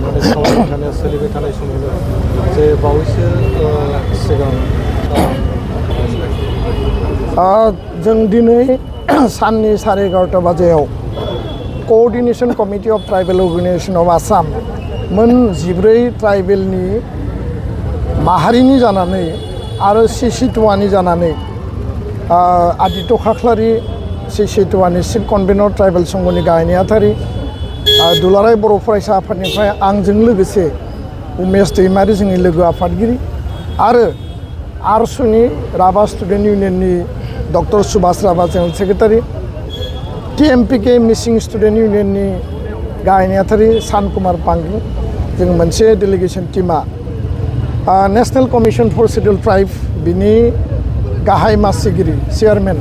लानानै सावरायबाय थानाया सोलिबाय थानाय समावनो जे बावैसो सिगां जों दिनै साननि 11:30 बाजियाव coordination committee of tribal organisation of Assam मोन 14 ट्राइबेलनि माहारिनि जानानै आरो CCTOA जानानै आदित्य खाख्लारि CCTOA चिफ कनभेनर ट्राइबल संघनि गाहाय नेहाथारि दुलाराय बर' फरायसा आफादनिफ्राय आंजों लोगोसे उमेश दैमारि जोंनि लोगो आफादगिरि आरो आरसुनि राभा स्टुडेन्ट इउनियननि doctor Subhash Rabha general secretary TMPK Mising student इउनियननि गाहाय नेहाथारि सान कुमार पांगिं जों मोनसे डेलिगेसन टीमा national commission for schedule tribe बिनि गाहाय मासिगिरि चेयारमेन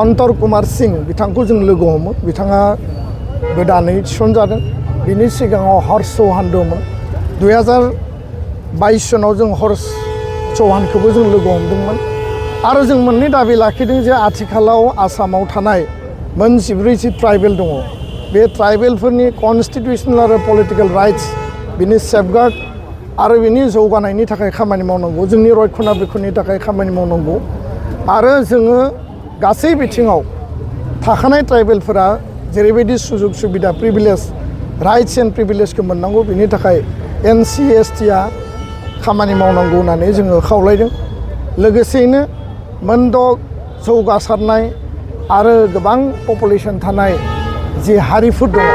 अंतर सिंह बिथांखौ जों लोगो हमो बिथाङा गोदानै थिसनजादों बिनि सिगाङाव हर्ष चौहान दंमोन 2022 सनाव जों हर्ष चौहानखौबो जों लोगो हमदोंमोन आरो जों मोननै दाबि लाखिदों जे आथिखालाव आसामाव थानाय मोन 14 ट्राइबेल दङ बे ट्राइबेलफोरनि कन्स्टिटिउशनेल आरो पलिटिकेल राइट्स बिनि सेफगार्ड आरो बिनि जौगानायनि थाखाय खामानि मावनांगौ जोंनि रक्षणाबेक्षणनि थाखाय खामानि मावनांगौ आरो जोङो गासै बिथिङाव थाखानाय ट्राइबेलफोरा जेरैबायदि सुजुग सुबिदा प्रिभिलेज राइट्स एन्ड प्रिभिलेजखौ मोननांगौ बिनि थाखाय NC/STआ खामानि मावनांगौ होननानै जोङो खावलायदों लोगोसेयैनो मोनद' जौगासारनाय आरो गोबां पपुलेसन थानाय जि हारिफोर दङ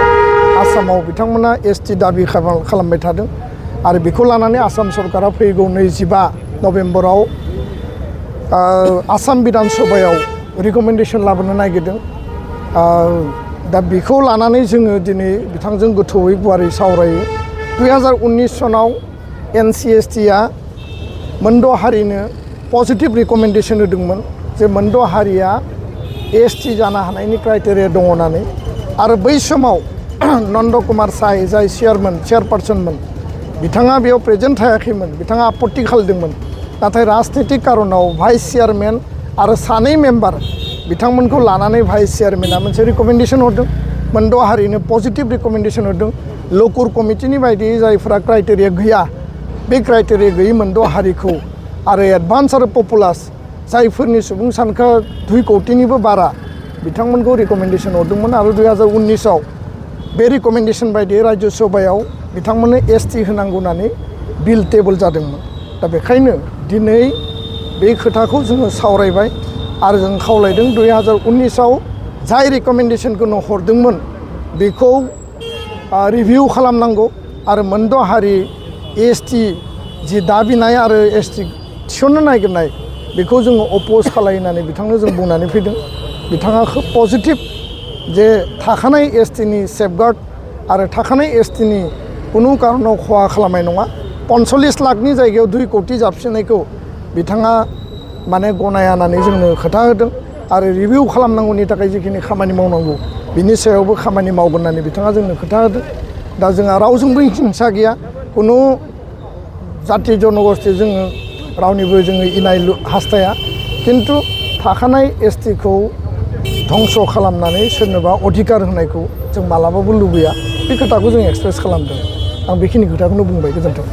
आसामाव बिथांमोना ST दाबि खालामबाय थादों आरो बेखौ लानानै आसाम सरकारा फैगौ 25 नभेम्बराव आसाम बिधान सभायाव रिकमेन्डेसन लाबोनो नागिरदों दा बेखौ लानानै जोङो दिनै बिथांजों गोथौयै गुवारै सावरायो 2019 सनाव NC/STआ मोनद' हारिनो पजिटिभ रिकमेन्डेसन होदोंमोन जे मोनद' हारिया ST जानो हानायनि क्राइटेरिया दङ होननानै आरो बै समाव नन्द कुमार साय जाय चेयारपार्सनमोन बिथाङा बेयाव प्रेजेन्ट थायाखैमोन बिथाङा आपत्ति खालामदोंमोन नाथाय राजनितिक कारनाव भाइस चेयारमेन आरो सानै मेम्बार बिथांमोनखौ लानानै भाइस चेयारमेना मोनसे रिकमेन्डेसन हरदों मोनद' हारिनो पजिटिभ रिकमेन्डेसन हरदों लकुर कमिटिनि बायदियै जायफोरा क्राइटेरिया गैया बे क्राइटेरिया गैयै मोनद' हारिखौ आरो एडभान्स आरो पपुलास जायफोरनि सुबुं सानखो 2 कौटिनिबो बारा बिथांमोनखौ रिकमेन्डेसन हरदोंमोन आरो 2019आव बे रिकमेन्डेसन बायदियै राज्य सभायाव बिथांमोननो ST होनांगौ होननानै बिल टेबोल जादोंमोन दा बेखायनो दिनै बे खोथाखौ जोङो सावरायबाय आरो जों खावलायदों 2019आव जाय रिकमेन्डेसनखौ हरदोंमोन बेखौ रिभिउ खालामनांगौ आरो मोनद' हारि ST जि दाबिनाय आरो ST थिसननो नागिरनाय बेखौ जोङो अपोज खालामनानै बिथांनो जों बुंनानै फैदों बिथाङा खोब पजिटिभ जे थाखानाय STनि सेफगार्ड आरो थाखानाय STनि कुनु कारनाव खहा खालामनाय नङा 45 लाखनि जायगायाव 2 कौटि जाबसिननायखौ बिथाङा माने गनाया होननानै जोंनो खोथा होदों आरो रिभिउ खालामनांगौनि थाखाय जिखिनि खामानि मावनांगौ बिनि सायावबो खामानि मावगोन होननानै बिथाङा जोंनो खोथा होदों दा जोंहा रावजोंबो हिंसा गैया कुनु जाति जनगोष्ठी जोङो रावनिबो जोङो इनाय हास्थाया खिन्थु थाखानाय STखौ धंस खालामनानै सोरनोबा अधिकार होनायखौ जों मालाबाबो लुबैया बे खोथाखौ जों एक्सप्रेस खालामदों आं बेखिनि खोथाखौनो बुंबाय गोजोन्थों।